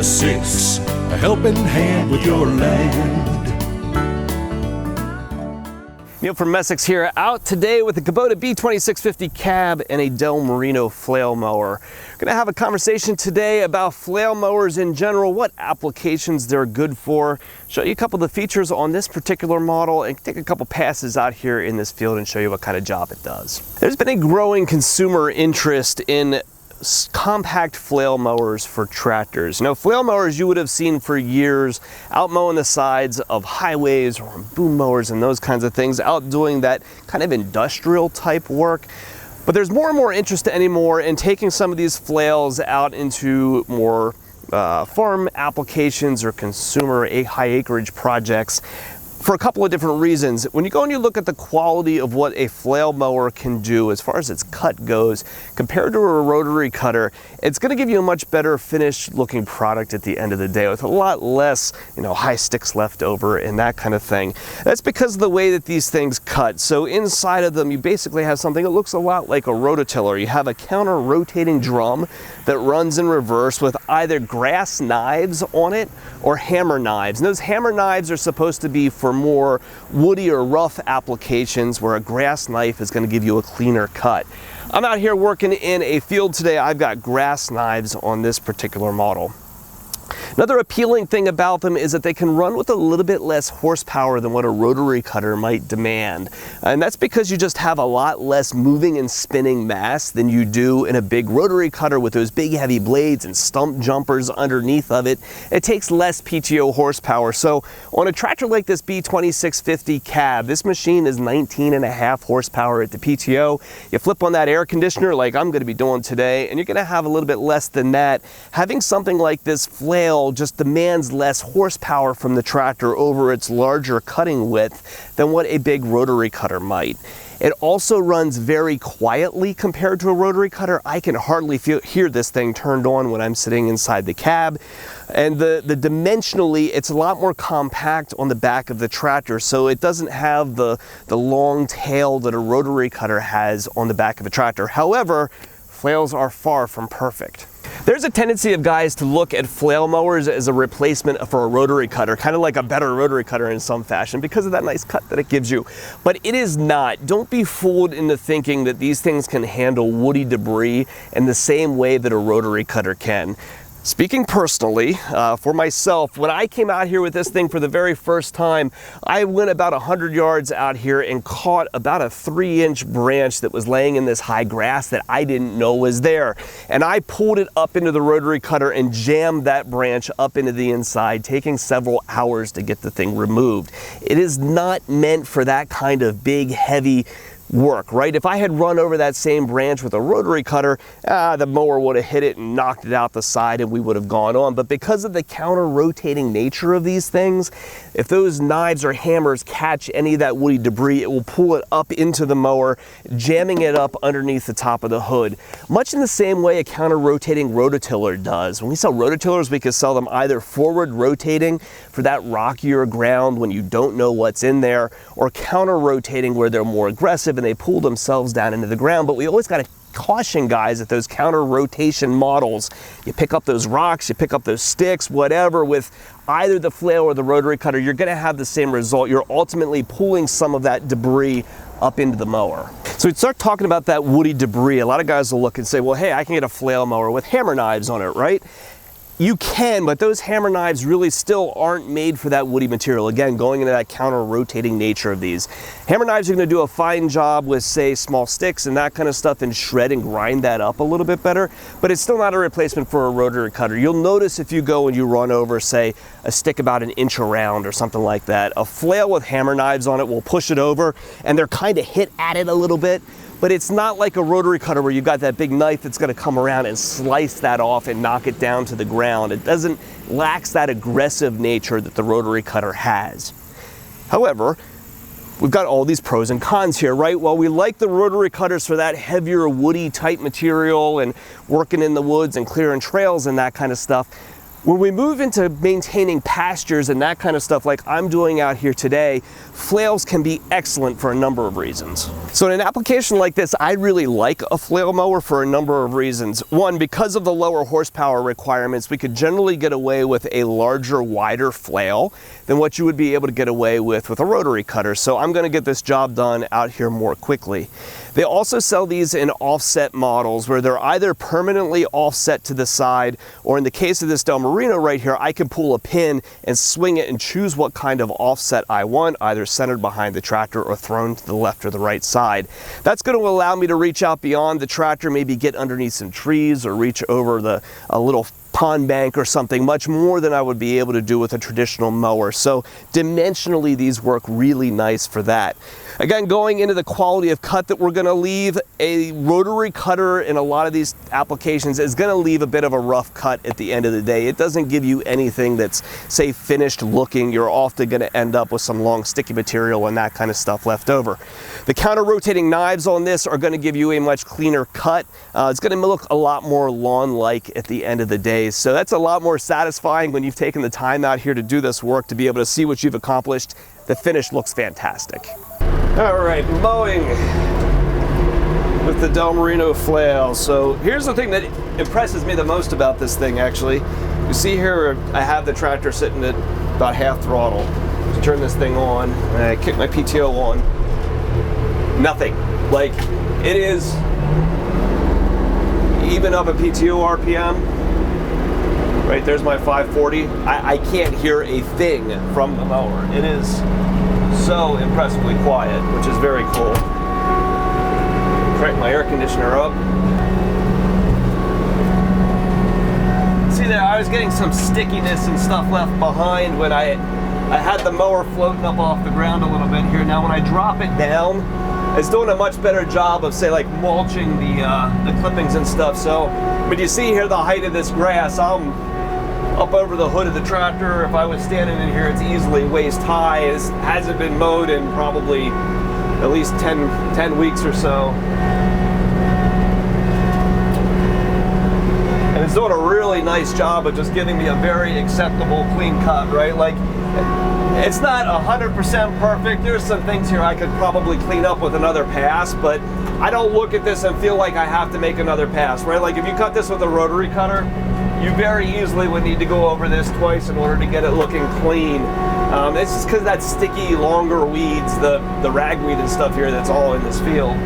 to 6, a helping hand with your land. Neil from Messick's here, out today with the Kubota B2650 cab and a Morino flail mower. We're going to have a conversation today about flail mowers in general, what applications they're good for, show you a couple of the features on this particular model, and take a couple passes out here in this field and show you what kind of job it does. There's been a growing consumer interest in compact flail mowers for tractors. You know, flail mowers you would have seen for years out mowing the sides of highways or boom mowers and those kinds of things, out doing that kind of industrial type work. But there's more and more interest anymore in taking some of these flails out into more farm applications or consumer high acreage projects, for a couple of different reasons. When you go and you look at the quality of what a flail mower can do as far as its cut goes, compared to a rotary cutter, it's going to give you a much better finished looking product at the end of the day with a lot less, you know, high sticks left over and that kind of thing. That's because of the way that these things cut. So inside of them, you basically have something that looks a lot like a rototiller. You have a counter rotating drum that runs in reverse with either grass knives on it or hammer knives. And those hammer knives are supposed to be for more woody or rough applications, where a grass knife is going to give you a cleaner cut. I'm out here working in a field today. I've got grass knives on this particular model. Another appealing thing about them is that they can run with a little bit less horsepower than what a rotary cutter might demand. And that's because you just have a lot less moving and spinning mass than you do in a big rotary cutter with those big heavy blades and stump jumpers underneath of it. It takes less PTO horsepower. So on a tractor like this B2650 cab, this machine is 19.5 horsepower at the PTO. You flip on that air conditioner like I'm going to be doing today, and you're going to have a little bit less than that. Having something like this flail just demands less horsepower from the tractor over its larger cutting width than what a big rotary cutter might. It also runs very quietly compared to a rotary cutter. I can hardly hear this thing turned on when I'm sitting inside the cab. And the dimensionally, it's a lot more compact on the back of the tractor, so it doesn't have the long tail that a rotary cutter has on the back of a tractor. However, flails are far from perfect. There's a tendency of guys to look at flail mowers as a replacement for a rotary cutter, kind of like a better rotary cutter in some fashion because of that nice cut that it gives you. But it is not. Don't be fooled into thinking that these things can handle woody debris in the same way that a rotary cutter can. Speaking personally, for myself, when I came out here with this thing for the very first time, I went about 100 yards out here and caught about a 3-inch branch that was laying in this high grass that I didn't know was there. And I pulled it up into the rotary cutter and jammed that branch up into the inside, taking several hours to get the thing removed. It is not meant for that kind of big, heavy work, right? If I had run over that same branch with a rotary cutter, the mower would have hit it and knocked it out the side and we would have gone on. But because of the counter rotating nature of these things, if those knives or hammers catch any of that woody debris, it will pull it up into the mower, jamming it up underneath the top of the hood. Much in the same way a counter rotating rototiller does. When we sell rototillers, we can sell them either forward rotating for that rockier ground when you don't know what's in there, or counter rotating where they're more aggressive and they pull themselves down into the ground. But we always got to caution guys that those counter rotation models, you pick up those rocks, you pick up those sticks, whatever, with either the flail or the rotary cutter, you're going to have the same result. You're ultimately pulling some of that debris up into the mower. So we start talking about that woody debris. A lot of guys will look and say, well, hey, I can get a flail mower with hammer knives on it, right? You can, but those hammer knives really still aren't made for that woody material. Again, going into that counter-rotating nature of these. Hammer knives are going to do a fine job with, say, small sticks and that kind of stuff and shred and grind that up a little bit better, but it's still not a replacement for a rotary cutter. You'll notice if you go and you run over, say, a stick about 1 inch around or something like that, a flail with hammer knives on it will push it over, and they're kind of hit at it a little bit. But it's not like a rotary cutter where you've got that big knife that's going to come around and slice that off and knock it down to the ground. It lacks that aggressive nature that the rotary cutter has. However, we've got all these pros and cons here, right? While we like the rotary cutters for that heavier woody type material and working in the woods and clearing trails and that kind of stuff, When we move into maintaining pastures and that kind of stuff like I'm doing out here today, flails can be excellent for a number of reasons. So in an application like this, I really like a flail mower for a number of reasons. One, because of the lower horsepower requirements, we could generally get away with a larger, wider flail than what you would be able to get away with a rotary cutter. So I'm going to get this job done out here more quickly. They also sell these in offset models where they're either permanently offset to the side, or in the case of this Morino right here, I can pull a pin and swing it and choose what kind of offset I want, either centered behind the tractor or thrown to the left or the right side. That's going to allow me to reach out beyond the tractor, maybe get underneath some trees or reach over a little pond bank or something, much more than I would be able to do with a traditional mower. So dimensionally, these work really nice for that. Again, going into the quality of cut that we're going to leave, a rotary cutter in a lot of these applications is going to leave a bit of a rough cut at the end of the day. It doesn't give you anything that's, say, finished looking. You're often going to end up with some long sticky material and that kind of stuff left over. The counter-rotating knives on this are going to give you a much cleaner cut. It's going to look a lot more lawn-like at the end of the day. So that's a lot more satisfying when you've taken the time out here to do this work, to be able to see what you've accomplished. The finish looks fantastic. All right, mowing with the Morino flail. So here's the thing that impresses me the most about this thing, actually. You see here, I have the tractor sitting at about half throttle. To turn this thing on, and I kick my PTO on. Nothing. Like, it is even up a PTO RPM. Right, there's my 540. I can't hear a thing from the mower. It is so impressively quiet, which is very cool. Crank my air conditioner up. See there, I was getting some stickiness and stuff left behind when I had the mower floating up off the ground a little bit here. Now when I drop it down, it's doing a much better job of, say, like mulching the clippings and stuff. So, but you see here the height of this grass, I'm up over the hood of the tractor. If I was standing in here, it's easily waist high. It hasn't been mowed in probably at least 10 weeks or so. And it's doing a really nice job of just giving me a very acceptable clean cut, right? Like, it's not 100% perfect. There's some things here I could probably clean up with another pass, but I don't look at this and feel like I have to make another pass, right? Like if you cut this with a rotary cutter, you very easily would need to go over this twice in order to get it looking clean. It's just because that sticky, longer weeds, the ragweed and stuff here that's all in this field.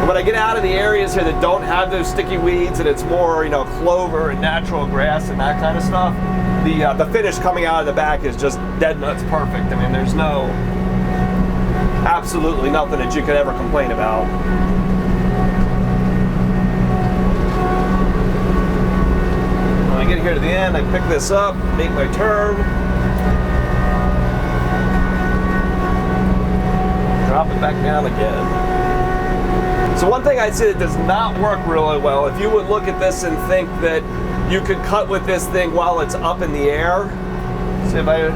When I get out of the areas here that don't have those sticky weeds and it's more, you know, clover and natural grass and that kind of stuff, the finish coming out of the back is just dead nuts perfect. I mean, there's absolutely nothing that you could ever complain about. When I get here to the end, I pick this up, make my turn, drop it back down again. So one thing I'd say that does not work really well, if you would look at this and think that you could cut with this thing while it's up in the air. So if I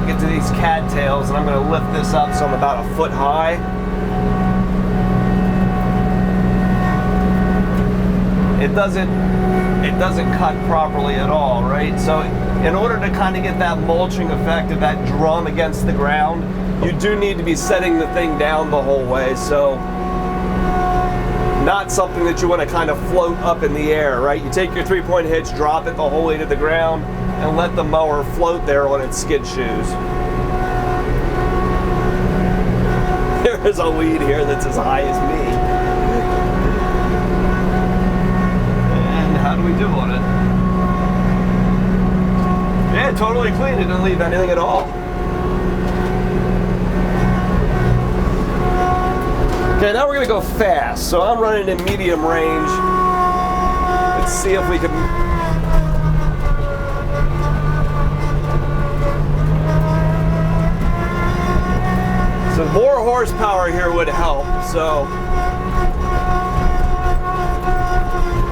get to these cattails and I'm going to lift this up so I'm about a foot high. It doesn't cut properly at all, right? So in order to kind of get that mulching effect of that drum against the ground, you do need to be setting the thing down the whole way. So not something that you want to kind of float up in the air, right? You take your 3-point hitch, drop it the whole way to the ground, and let the mower float there on its skid shoes. There is a weed here that's as high as me. And how do we do on it? Yeah, totally clean. It didn't leave anything at all. Okay, now we're going to go fast. So I'm running in medium range. Let's see if we can... So more horsepower here would help. So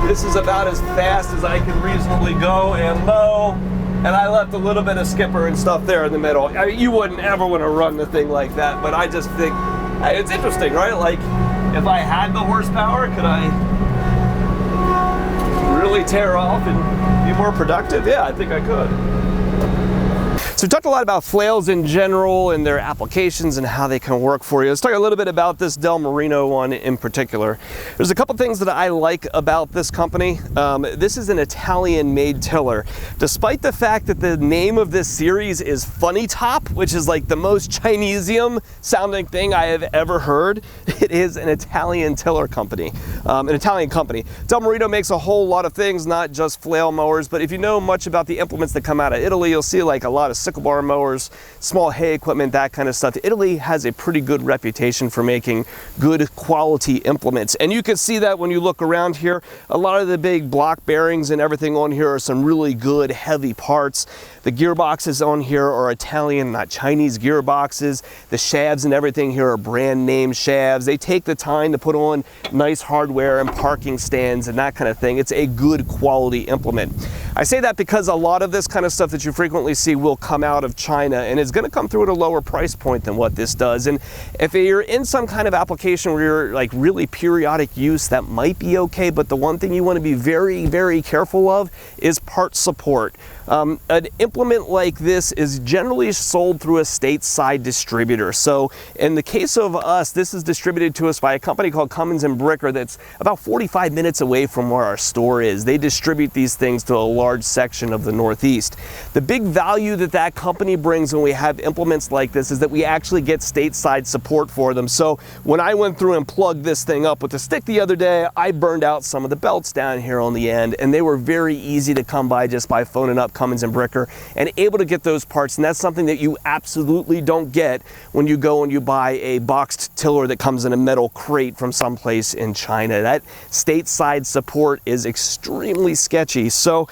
this is about as fast as I can reasonably go and mow. And I left a little bit of skipper and stuff there in the middle. I mean, you wouldn't ever want to run the thing like that, but I just think it's interesting, right? Like, if I had the horsepower, could I tear off and be more productive? Yeah, I think I could. So we talked a lot about flails in general and their applications and how they can work for you. Let's talk a little bit about this Del Morino one in particular. There's a couple things that I like about this company. This is an Italian-made tiller. Despite the fact that the name of this series is Funny Top, which is like the most Chinesium sounding thing I have ever heard, it is an Italian tiller company, an Italian company. Del Morino makes a whole lot of things, not just flail mowers, but if you know much about the implements that come out of Italy, you'll see like a lot of sickle bar mowers, small hay equipment, that kind of stuff. Italy has a pretty good reputation for making good quality implements. And you can see that when you look around here. A lot of the big block bearings and everything on here are some really good heavy parts. The gearboxes on here are Italian, not Chinese gearboxes. The shafts and everything here are brand name shafts. They take the time to put on nice hardware and parking stands and that kind of thing. It's a good quality implement. I say that because a lot of this kind of stuff that you frequently see will come out of China, and it's going to come through at a lower price point than what this does. And if you're in some kind of application where you're like really periodic use, that might be okay, but the one thing you want to be very, very careful of is part support. An implement like this is generally sold through a stateside distributor. So in the case of us, this is distributed to us by a company called Cummins and Bricker that's about 45 minutes away from where our store is. They distribute these things to a large section of the Northeast. The big value that that company brings when we have implements like this is that we actually get stateside support for them. So when I went through and plugged this thing up with the stick the other day, I burned out some of the belts down here on the end, and they were very easy to come by just by phoning up Cummins and Bricker and able to get those parts. And that's something that you absolutely don't get when you go and you buy a boxed tiller that comes in a metal crate from someplace in China. That stateside support is extremely sketchy. So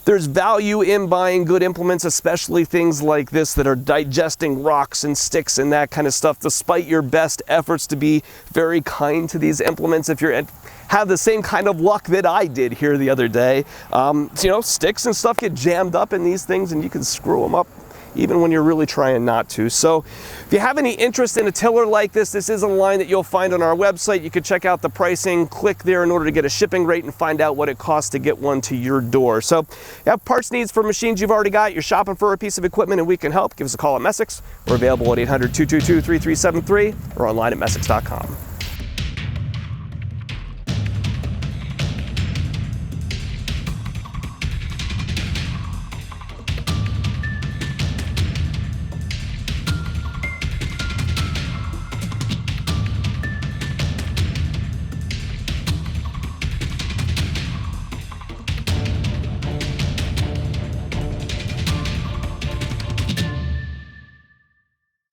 there's value in buying good implements, especially things like this that are digesting rocks and sticks and that kind of stuff, despite your best efforts to be very kind to these implements. If you're have the same kind of luck that I did here the other day, you know, sticks and stuff get jammed up in these things and you can screw them up even when you're really trying not to. So if you have any interest in a tiller like this, this is a line that you'll find on our website. You can check out the pricing, click there in order to get a shipping rate and find out what it costs to get one to your door. So if you have parts needs for machines you've already got, you're shopping for a piece of equipment and we can help, give us a call at Messick's. We're available at 800-222-3373 or online at messick's.com.